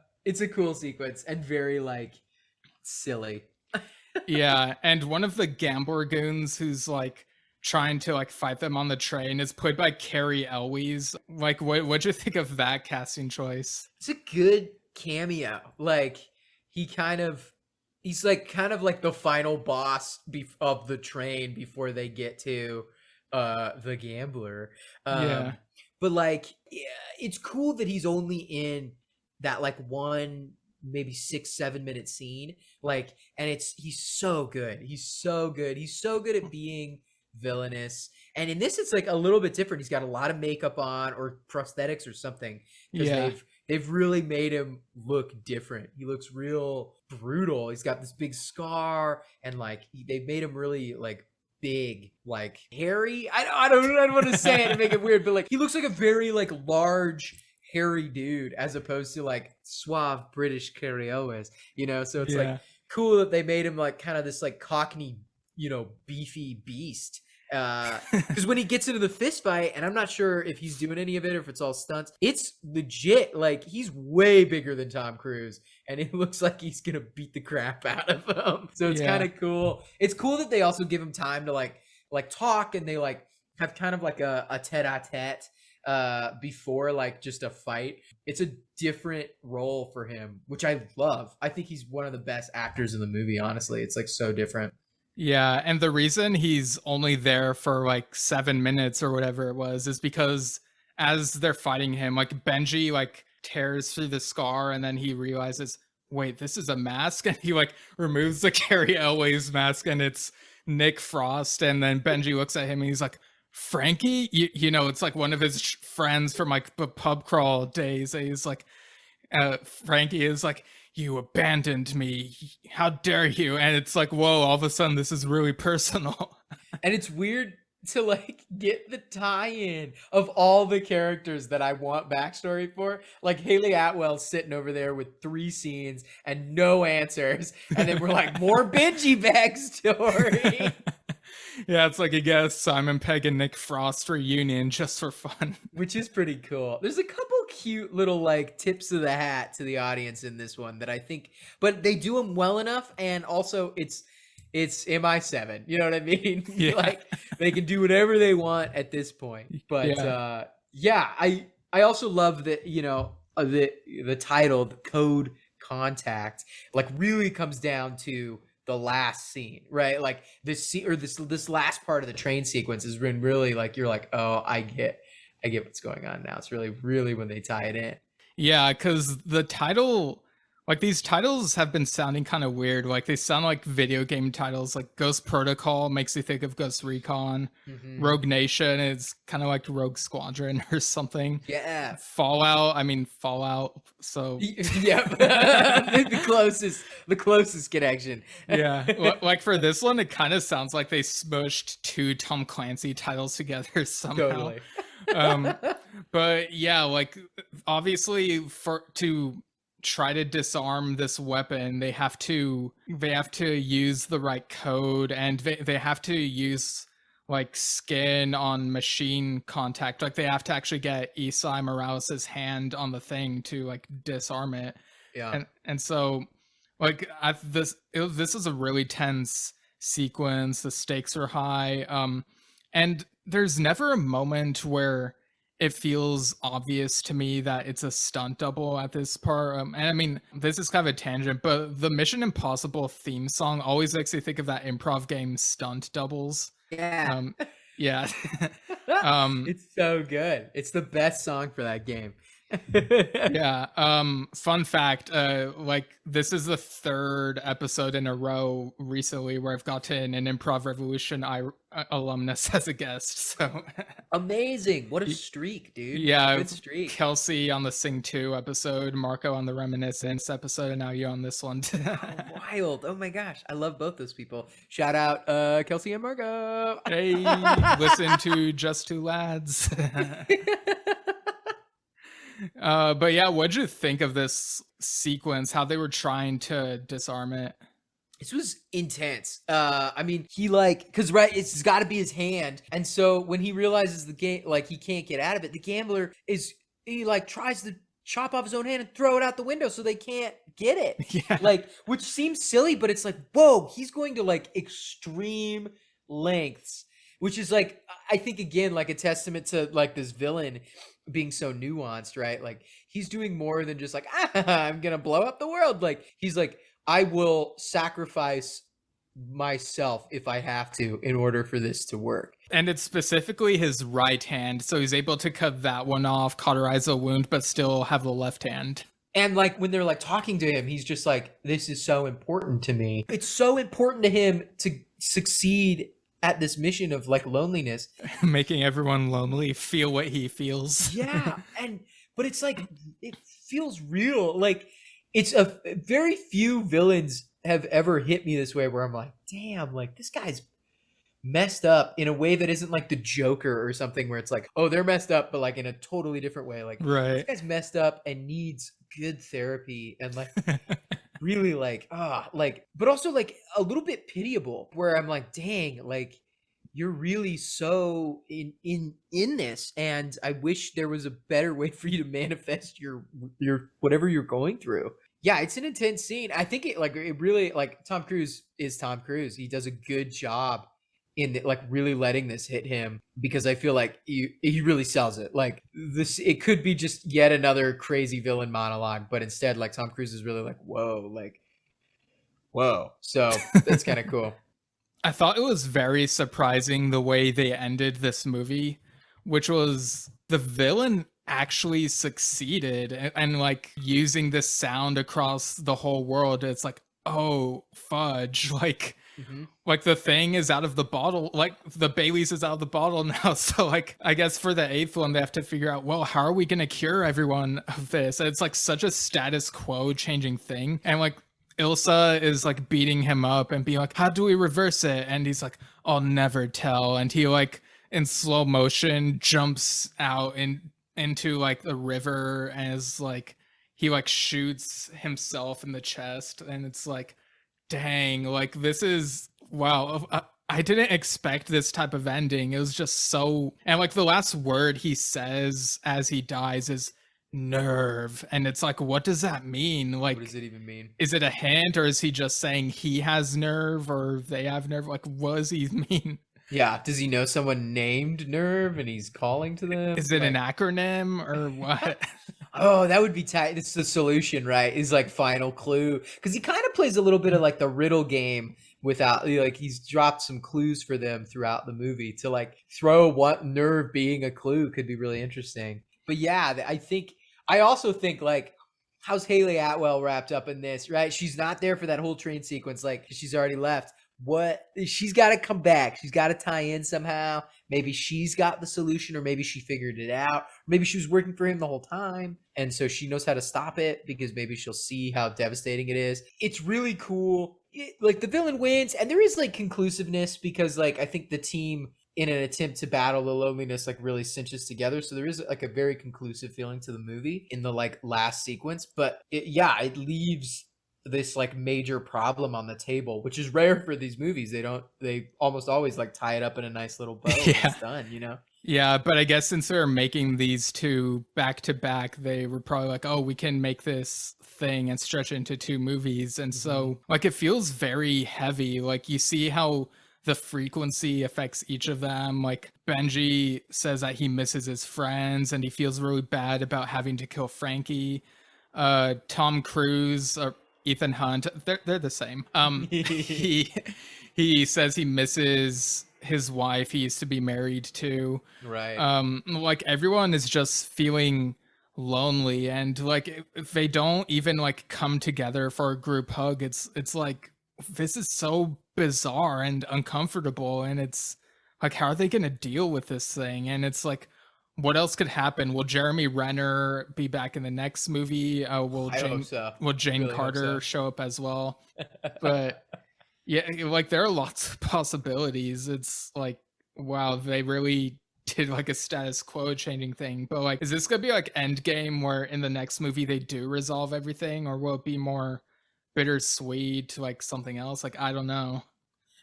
cool sequence and very like silly. Yeah, and one of the Gambler goons who's like trying to like fight them on the train is played by Carrie Elwes. Like what'd you think of that casting choice? It's a good cameo. Like he's kind of like the final boss of the train before they get to the Gambler. Yeah, but like it's cool that he's only in that like one maybe 6-7 minute scene, like, and he's so good at being villainous. And in this it's like a little bit different. He's got a lot of makeup on or prosthetics or something, because they've really made him look different. He looks real brutal. He's got this big scar, and like they've made him really like big, like hairy. I don't want to say it and make it weird, but like he looks like a very like large hairy dude as opposed to like suave British Carrie Elwes, you know. So it's like cool that they made him like kind of this like Cockney, you know, beefy beast. Because when he gets into the fist fight, and I'm not sure if he's doing any of it or if it's all stunts, it's legit. Like he's way bigger than Tom Cruise, and it looks like he's gonna beat the crap out of him. So it's kind of cool. It's cool that they also give him time to like talk, and they like have kind of like a tete-a-tete before like just a fight. It's a different role for him, which I love. I think he's one of the best actors in the movie, honestly. It's like so different. Yeah, and the reason he's only there for like 7 minutes or whatever it was is because as they're fighting him, like Benji like tears through the scar, and then he realizes, wait, this is a mask, and he like removes the Carrie Elwes mask, and it's Nick Frost. And then Benji looks at him and he's like, Frankie, you know, it's like one of his friends from like the pub crawl days. And he's like, Frankie is like, you abandoned me, how dare you? And it's like, whoa, all of a sudden this is really personal. And it's weird to like get the tie-in of all the characters that I want backstory for. Like Hayley Atwell sitting over there with 3 scenes and no answers, and then we're like, more Benji backstory. Yeah, it's like you get a Simon Pegg and Nick Frost reunion just for fun. Which is pretty cool. There's a couple cute little like tips of the hat to the audience in this one that I think, but they do them well enough, and also it's MI7, you know what I mean? Yeah. Like they can do whatever they want at this point. But I also love that, you know, the title, the Code Contact, like really comes down to the last scene, right? Like this scene, or this last part of the train sequence is when really like you're like, oh, I get what's going on now. It's really when they tie it in. Yeah, because the title, like these titles have been sounding kind of weird. Like they sound like video game titles. Like Ghost Protocol makes you think of Ghost Recon. Mm-hmm. Rogue Nation is kind of like Rogue Squadron or something. Yeah. Fallout. So yeah, the closest connection. Yeah. Like for this one, it kind of sounds like they smushed 2 Tom Clancy titles together somehow. Totally. But yeah, like obviously to try to disarm this weapon, they have to use the right code, and they have to use like skin on machine contact. Like they have to actually get Esai Morales' hand on the thing to like disarm it. Yeah. And so like this is a really tense sequence. The stakes are high. And there's never a moment where it feels obvious to me that it's a stunt double at this part. And I mean, this is kind of a tangent, but the Mission Impossible theme song always makes me think of that improv game Stunt Doubles. Yeah. Yeah. It's so good. It's the best song for that game. Yeah. Fun fact, like this is the third episode in a row recently where I've gotten an Improv Revolution alumnus as a guest. So Amazing. What a streak, dude. yeah, Good streak. Kelsey on the Sing 2 episode, Marco on the Reminiscence episode, and now you on this one. Wild. Oh my gosh. I love both those people. Shout out Kelsey and Marco. Hey, listen to Just Two Lads. But yeah, what'd you think of this sequence? How they were trying to disarm it? This was intense. I mean, he like, cause right, it's got to be his hand, and so when he realizes the game, like he can't get out of it, the gambler he like tries to chop off his own hand and throw it out the window so they can't get it. Yeah. Like, which seems silly, but it's like, whoa, he's going to like extreme lengths, which is like, I think again, like a testament to like this villain being so nuanced, right? Like he's doing more than just like, I'm gonna blow up the world. Like he's like, I will sacrifice myself if I have to in order for this to work. And it's specifically his right hand, so he's able to cut that one off, cauterize a wound, but still have the left hand. And like when they're like talking to him, he's just like, this is so important to me. It's so important to him to succeed at this mission of like loneliness. Making everyone lonely feel what he feels. Yeah. But it's like, it feels real. Like it's a very few villains have ever hit me this way where I'm like, damn, like this guy's messed up in a way that isn't like the Joker or something where it's like, oh, they're messed up, but like in a totally different way. Like right. This guy's messed up and needs good therapy and like really like, but also like a little bit pitiable where I'm like, dang, like you're really so in this, and I wish there was a better way for you to manifest your whatever you're going through. Yeah, it's an intense scene. I think it really like Tom Cruise is Tom Cruise. He does a good job in like really letting this hit him, because I feel like he really sells it. Like this, it could be just yet another crazy villain monologue, but instead like Tom Cruise is really like, whoa. So that's kind of cool. I thought it was very surprising the way they ended this movie, which was the villain actually succeeded and like using this sound across the whole world. It's like, oh fudge, like like the thing is out of the bottle, like the Bailey's is out of the bottle now. So like I guess for the 8th one they have to figure out, well, how are we gonna cure everyone of this? And it's like such a status quo changing thing, and like Ilsa is like beating him up and being like, how do we reverse it? And he's like, I'll never tell. And he like in slow motion jumps out into like the river as like he like shoots himself in the chest. And it's like, dang, like this is, wow. I didn't expect this type of ending. It was just so, and like the last word he says as he dies is nerve, and it's like, what does that mean? Like, what does it even mean? Is it a hint, or is he just saying he has nerve or they have nerve? Like, what does he mean? Yeah, does he know someone named Nerve and he's calling to them? Is it an acronym or what? Oh, that would be tight. It's the solution, right? Is like final clue, because he kind of plays a little bit of like the riddle game without, like, he's dropped some clues for them throughout the movie to like throw what Nerve being a clue could be really interesting. But yeah, I also think like, how's Hayley Atwell wrapped up in this, right? She's not there for that whole train sequence. Like she's already left. What? She's got to come back. She's got to tie in somehow. Maybe she's got the solution, or maybe she figured it out. Maybe she was working for him the whole time, and so she knows how to stop it, because maybe she'll see how devastating it is. It's really cool. Like the villain wins, and there is like conclusiveness, because like I think the team, in an attempt to battle the loneliness, like really cinches together. So there is like a very conclusive feeling to the movie in the like last sequence. But it leaves this like major problem on the table, which is rare for these movies. They almost always like tie it up in a nice little bow and it's done, you know? Yeah, but I guess since they were making these two back to back, they were probably like, oh, we can make this thing and stretch it into 2 movies. And so like it feels very heavy. Like you see how the frequency affects each of them. Like Benji says that he misses his friends and he feels really bad about having to kill Frankie. Tom Cruise or Ethan Hunt, they're the same. He says he misses his wife he used to be married to. Right. Like everyone is just feeling lonely, and like if they don't even like come together for a group hug, it's like this is so bizarre and uncomfortable, and it's like how are they gonna deal with this thing? And it's like what else could happen? Will Jeremy Renner be back in the next movie? Will Jane really Carter show up as well? But yeah, like there are lots of possibilities. It's like, wow, they really did like a status quo changing thing. But like, is this gonna be like Endgame where in the next movie they do resolve everything, or will it be more bittersweet, like something else? Like, I don't know.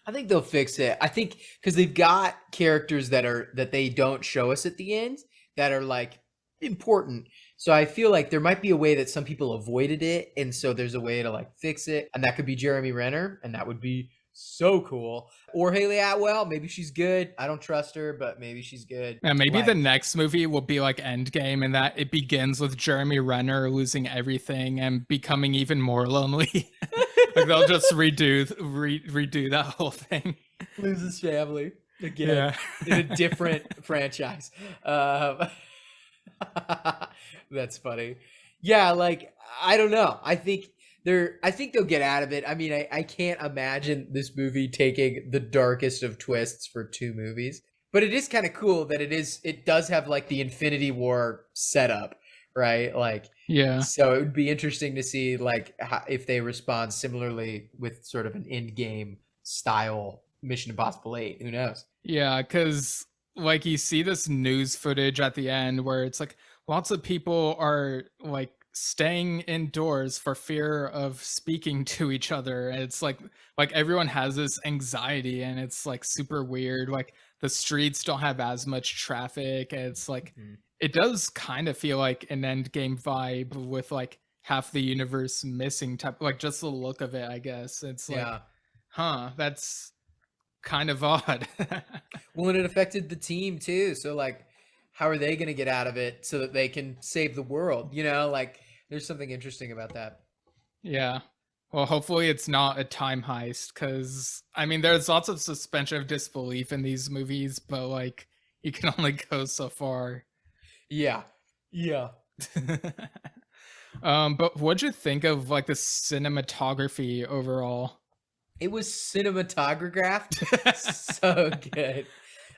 I think they'll fix it. I think because they've got characters that they don't show us at the end that are like important. So I feel like there might be a way that some people avoided it, and so there's a way to like fix it, and that could be Jeremy Renner, and that would be so cool. Or Hayley Atwell, maybe she's good. I don't trust her, but maybe she's good. Yeah, maybe the next movie will be like Endgame, and that it begins with Jeremy Renner losing everything and becoming even more lonely. Like they'll just redo that whole thing. Lose his family again in a different franchise. That's funny. Yeah, like I don't know. I think they'll get out of it. I mean, I can't imagine this movie taking the darkest of twists for 2 movies. But it is kind of cool that it does have like the Infinity War setup, right? Like yeah. So it would be interesting to see like if they respond similarly with sort of an Endgame style Mission Impossible 8. Who knows? Yeah, because like you see this news footage at the end where it's like lots of people are like staying indoors for fear of speaking to each other. And it's like everyone has this anxiety, and it's like super weird. Like the streets don't have as much traffic. And it's like it does kind of feel like an Endgame vibe with like half the universe missing type, like just the look of it, I guess. It's like, that's kind of odd. Well, and it affected the team too. So like, how are they going to get out of it so that they can save the world? You know, like there's something interesting about that. Yeah. Well, hopefully it's not a time heist, because I mean, there's lots of suspension of disbelief in these movies, but like you can only go so far. Yeah. But what'd you think of like the cinematography overall? It was cinematographed so good.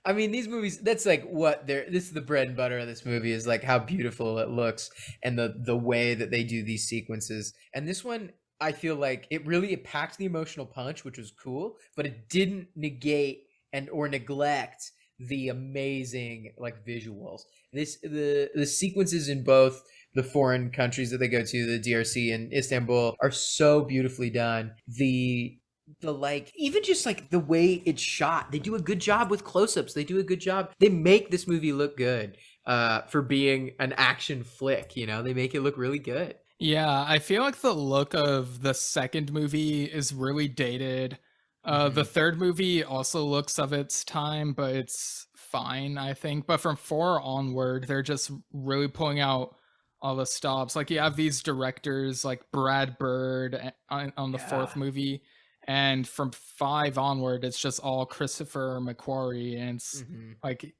I mean, these movies, that's like this is the bread and butter of this movie, is like how beautiful it looks and the way that they do these sequences. And this one, I feel like it packed the emotional punch, which was cool, but it didn't negate or neglect the amazing like visuals. The sequences in both the foreign countries that they go to, the DRC and Istanbul, are so beautifully done. The like, even just like the way it's shot, they do a good job with close-ups. They do a good job. They make this movie look good for being an action flick. You know, they make it look really good. Yeah, I feel like the look of the second movie is really dated. The third movie also looks of its time, but it's fine, I think. But from 4 onward, they're just really pulling out all the stops. Like you have these directors like Brad Bird on the 4th movie. And from 5 onward, it's just all Christopher McQuarrie. And it's like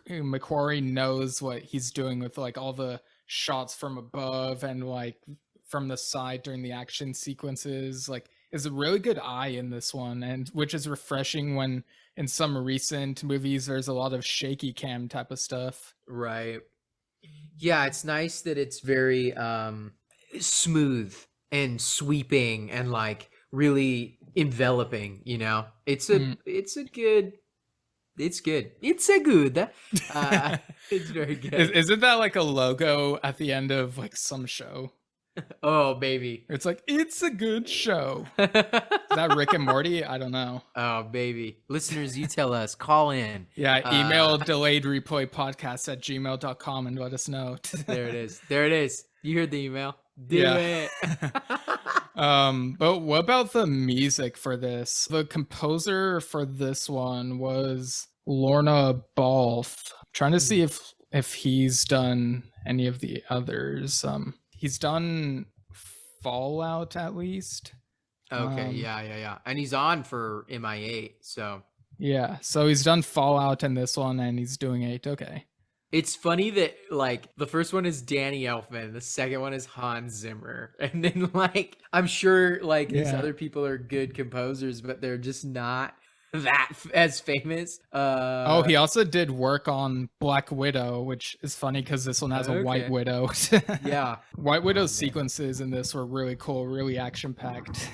McQuarrie knows what he's doing with like all the shots from above and like from the side during the action sequences. Like is a really good eye in this one, and which is refreshing when in some recent movies there's a lot of shaky cam type of stuff. Right. Yeah, it's nice that it's very smooth and sweeping and like really enveloping, you know. It's good. It's good. It's very good. Isn't that like a logo at the end of like some show? Oh, baby. It's like, it's a good show. Is that Rick and Morty? I don't know. Oh, baby. Listeners, you tell us. Call in. Yeah, email delayedreplaypodcast@gmail.com and let us know. There it is. There it is. You heard the email. Do Yeah. it. But what about the music for this? The composer for this one was Lorna Balfe. I'm trying to see if he's done any of the others. He's done Fallout at least. Okay, yeah. And he's on for MI8, so. Yeah, so he's done Fallout in this one, and he's doing 8. Okay. It's funny that, like, the first one is Danny Elfman, the second one is Hans Zimmer. And then, like, I'm sure, like, these other people are good composers, but they're just not that as famous. He also did work on Black Widow, which is funny because this one has a White Widow. Yeah. White Widow's sequences in this were really cool, really action-packed.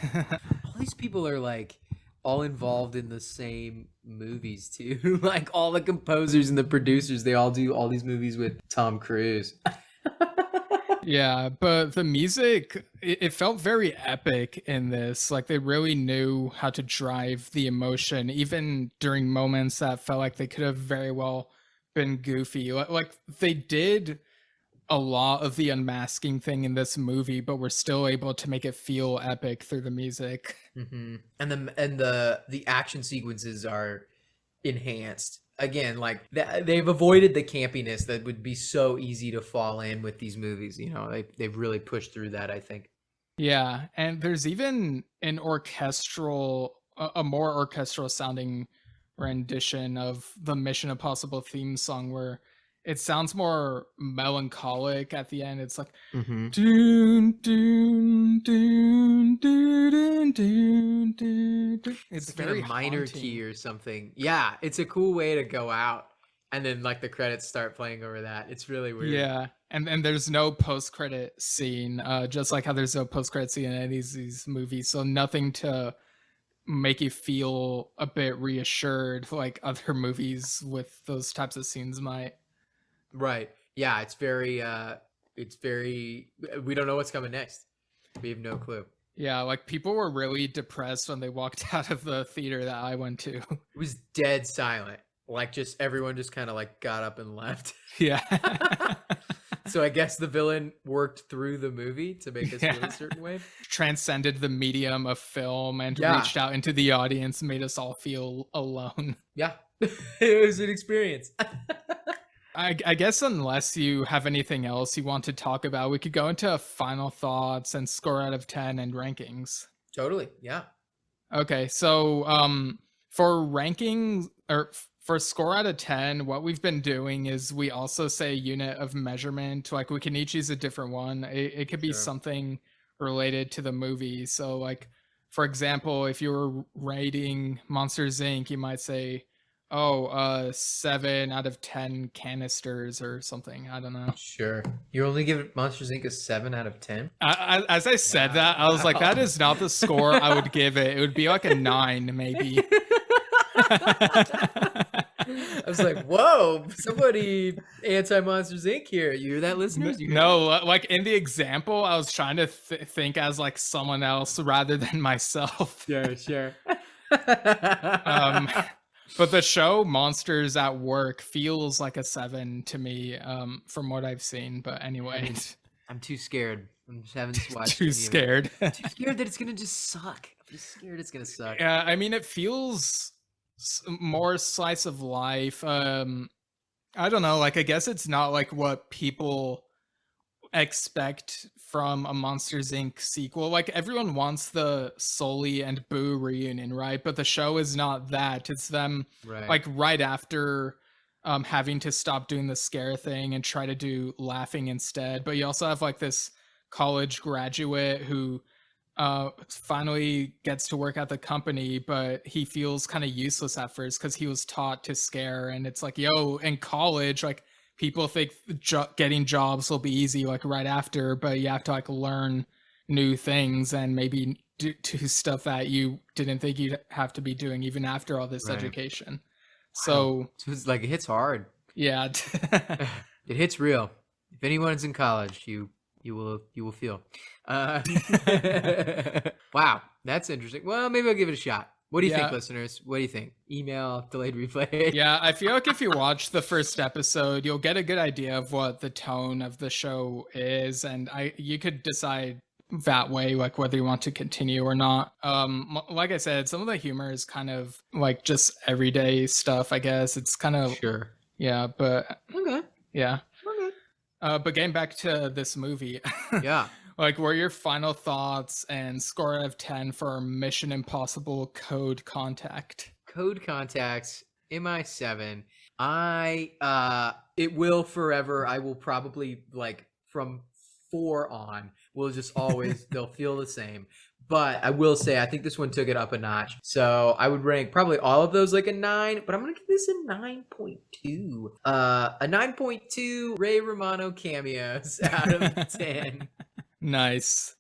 All these people are, like, all involved in the same movies, too. Like, all the composers and the producers, they all do all these movies with Tom Cruise. Yeah, but the music, it felt very epic in this. Like, they really knew how to drive the emotion, even during moments that felt like they could have very well been goofy. Like they did a lot of the unmasking thing in this movie, but we're still able to make it feel epic through the music. Mm-hmm. And the action sequences are enhanced. Again, like they've avoided the campiness that would be so easy to fall in with these movies. You know, they've really pushed through that, I think. Yeah, and there's even an a more orchestral sounding rendition of the Mission Impossible theme song where it sounds more melancholic at the end. It's like Mm-hmm. doon, doon, doon, doon, doon, doon, doon. It's very in a minor haunting. key or something. Yeah, it's a cool way to go out, and then like the credits start playing over that. It's really weird. Yeah, and there's no post-credit scene, just like how there's no post-credit scene in any of these movies, so nothing to make you feel a bit reassured like other movies with those types of scenes might. Right. Yeah, it's very we don't know what's coming next. We have no clue. Yeah, like people were really depressed when they walked out of the theater that I went to. It was dead silent. Like just everyone just kind of like got up and left. Yeah. So I guess the villain worked through the movie to make us feel a certain way. Transcended the medium of film and reached out into the audience, made us all feel alone. Yeah. It was an experience. I guess unless you have anything else you want to talk about, we could go into final thoughts and score out of 10 and rankings. Totally. Yeah. Okay, so for ranking or for score out of 10, what we've been doing is we also say unit of measurement. Like we can each use a different one. It could be something related to the movie. So like, for example, if you were rating Monsters Inc., you might say, 7 out of 10 canisters or something. I don't know. Sure. You only give Monsters Inc. a 7 out of 10? As I said that, I was like, that is not the score I would give it. It would be like a 9, maybe. I was like, whoa, somebody anti-Monsters Inc. here. You hear that, listeners? No, like in the example, I was trying to think as like someone else rather than myself. Sure. But the show Monsters at Work feels like a 7 to me, from what I've seen. But anyway, I'm too scared. I'm just having to watch. Too scared. Too scared that it's gonna just suck. I'm just scared it's gonna suck. Yeah, I mean, it feels more slice of life. I don't know. Like, I guess it's not like what people expect from a Monsters Inc. sequel. Like everyone wants the Sully and Boo reunion, right? But the show is not that. It's them like right after having to stop doing the scare thing and try to do laughing instead. But you also have like this college graduate who finally gets to work at the company, but he feels kind of useless at first because he was taught to scare. And it's like, yo, in college, like people think getting jobs will be easy like right after, but you have to like learn new things and maybe do stuff that you didn't think you'd have to be doing even after all this education. So it's like it hits hard. Yeah. It hits real. If anyone's in college, you You will feel. Wow, that's interesting. Well, maybe I'll give it a shot. What do you think, listeners? What do you think? Email, delayed replay. Yeah, I feel like if you watch the first episode, you'll get a good idea of what the tone of the show is, and you could decide that way, like whether you want to continue or not. Like I said, some of the humor is kind of like just everyday stuff, I guess. It's kind of sure. Yeah, but okay. Yeah. Okay. But getting back to this movie. Yeah. Like, what are your final thoughts and score out of 10 for Mission Impossible Code Contact? Code Contacts, MI7. It will forever. I will probably, like, from 4 on, will just always, they'll feel the same. But I will say, I think this one took it up a notch. So I would rank probably all of those like a 9, but I'm going to give this a 9.2. A 9.2 Ray Romano cameos out of 10. Nice.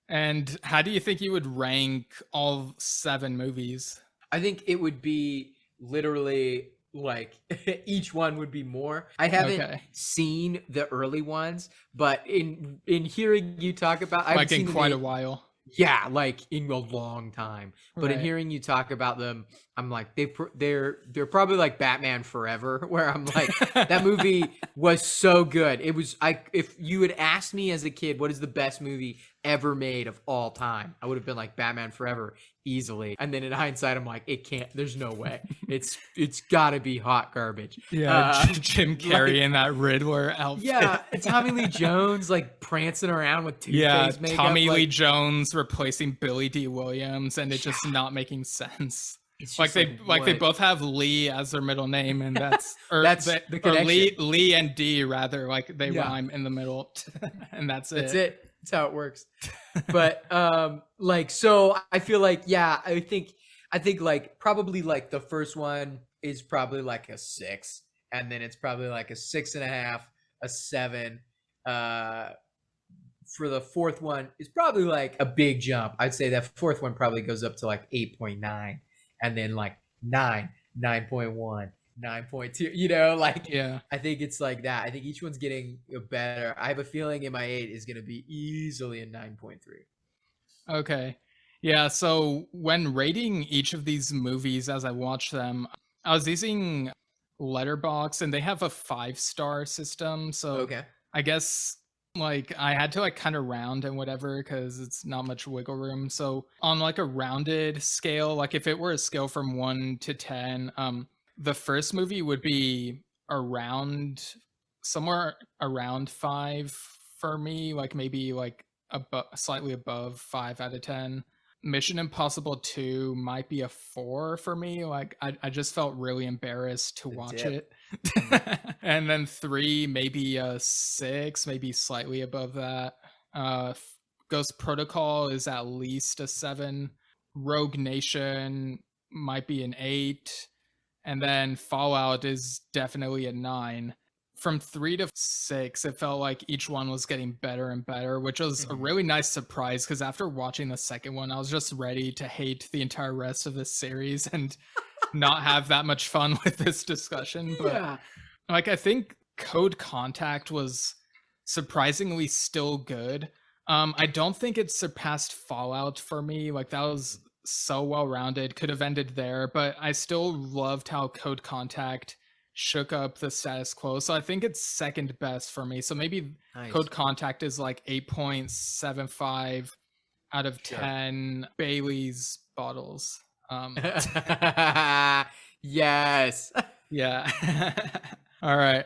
And how do you think you would rank all 7 movies? I think it would be literally like each one would be more. I haven't seen the early ones, but in hearing you talk about, like in quite a while. Yeah, like in a long time. But in hearing you talk about them, I'm like they're probably like Batman Forever, where I'm like that movie was so good. It was if you had asked me as a kid what is the best movie ever made of all time, I would have been like Batman Forever easily. And then in hindsight, I'm like, it can't. There's no way. It's got to be hot garbage. Yeah, Jim Carrey in that Riddler outfit. Yeah, Tommy Lee Jones like prancing around with toothpaste makeup. Tommy Lee Jones replacing Billy D. Williams, and it just not making sense. It's like they both have Lee as their middle name, and that's the connection. Or Lee and D rather, like they rhyme in the middle, and that's it. That's it. That's how it works. But like, so I feel like I think like probably like the first one is probably like a 6, and then it's probably like a 6.5, a 7. For the fourth one is probably like a big jump. I'd say that fourth one probably goes up to like 8.9. And then like 9, 9.1, 9.2, you know, like, I think it's like that. I think each one's getting better. I have a feeling MI8 is going to be easily a 9.3. Okay. Yeah. So when rating each of these movies as I watch them, I was using Letterboxd, and they have a 5-star system. So I guess like I had to like kind of round and whatever, because it's not much wiggle room. So on like a rounded scale, like if it were a scale from 1 to 10, the first movie would be somewhere around 5 for me, like maybe like slightly above 5 out of 10. Mission Impossible 2 might be a 4 for me. Like I just felt really embarrassed to watch it. And then 3 maybe a 6, maybe slightly above that. Ghost Protocol is at least a 7. Rogue Nation might be an 8. And then Fallout is definitely a 9. From 3 to 6, it felt like each one was getting better and better, which was a really nice surprise, because after watching the second one, I was just ready to hate the entire rest of this series and not have that much fun with this discussion. But like, I think Code Contact was surprisingly still good. I don't think it surpassed Fallout for me. Like, that was so well-rounded, could have ended there, but I still loved how Code Contact shook up the status quo. So I think it's second best for me. So maybe Code Contact is like 8.75 out of 10 Bailey's bottles. Yes. Yeah. All right.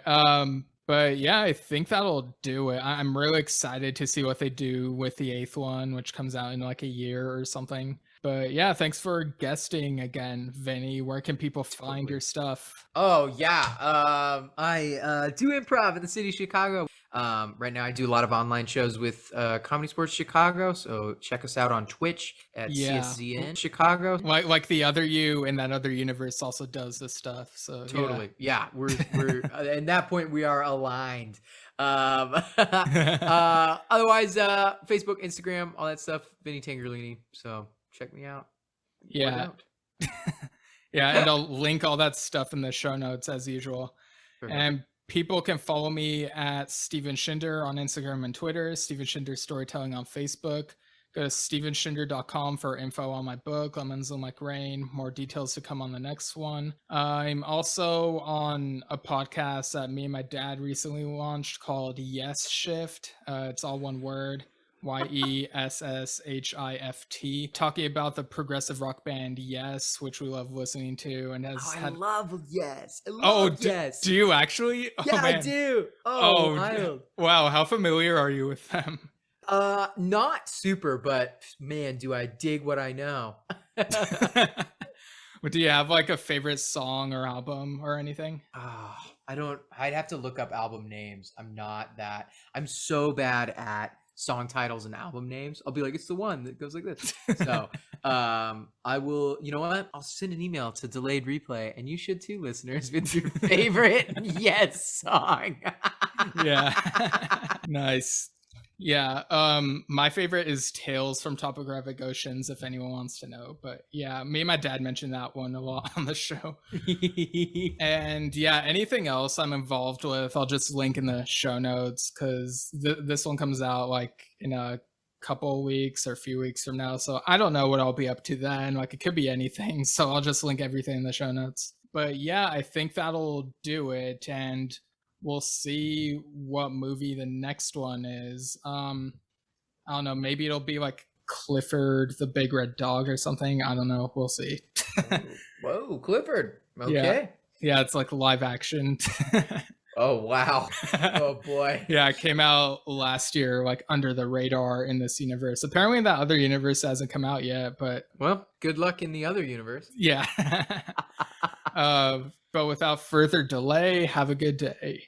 But yeah, I think that'll do it. I'm really excited to see what they do with the 8th one, which comes out in like a year or something. But yeah, thanks for guesting again, Vinny. Where can people find your stuff? Oh yeah, I do improv in the city of Chicago. Right now I do a lot of online shows with Comedy Sports Chicago, so check us out on Twitch at CSZN Chicago. Like the other you in that other universe also does this stuff. So totally, we're at that point we are aligned. Otherwise, Facebook, Instagram, all that stuff. Vinny Tangherlini. So check me out. Yeah. Yeah, and I'll link all that stuff in the show notes as usual. Perfect. And People can follow me at Steven Shinder on Instagram and Twitter, Steven Shinder Storytelling on Facebook. Go to stevenshinder.com for info on my book, Lemons Look Like Rain. More details to come on the next one. I'm also on a podcast that me and my dad recently launched called Yes Shift. It's all one word. YESSHIFT, talking about the progressive rock band Yes, which we love listening to, and has I love Yes. I Oh, love Yes. do you actually? Yeah, man. I do. Oh, wild. Wow, how familiar are you with them? Not super, but man, do I dig what I know. But do you have like a favorite song or album or anything? I don't. I'd have to look up album names. I'm not that. I'm so bad at song titles and album names. I'll be like, it's the one that goes like this. So I will, you know what, I'll send an email to Delayed Replay, and you should too, listeners, with your favorite Yes song. Yeah. Nice. Yeah, my favorite is Tales from Topographic Oceans, if anyone wants to know. But yeah, me and my dad mentioned that one a lot on the show. And yeah, anything else I'm involved with, I'll just link in the show notes, because this one comes out like in a couple weeks or a few weeks from now. So I don't know what I'll be up to then. Like, it could be anything. So I'll just link everything in the show notes. But yeah, I think that'll do it. And we'll see what movie the next one is. I don't know. Maybe it'll be like Clifford the Big Red Dog or something. I don't know. We'll see. Whoa, Clifford. Okay. Yeah, it's like live action. Oh, wow. Oh, boy. Yeah, it came out last year, like under the radar in this universe. Apparently that other universe hasn't come out yet, but... Well, good luck in the other universe. Yeah. But without further delay, have a good day.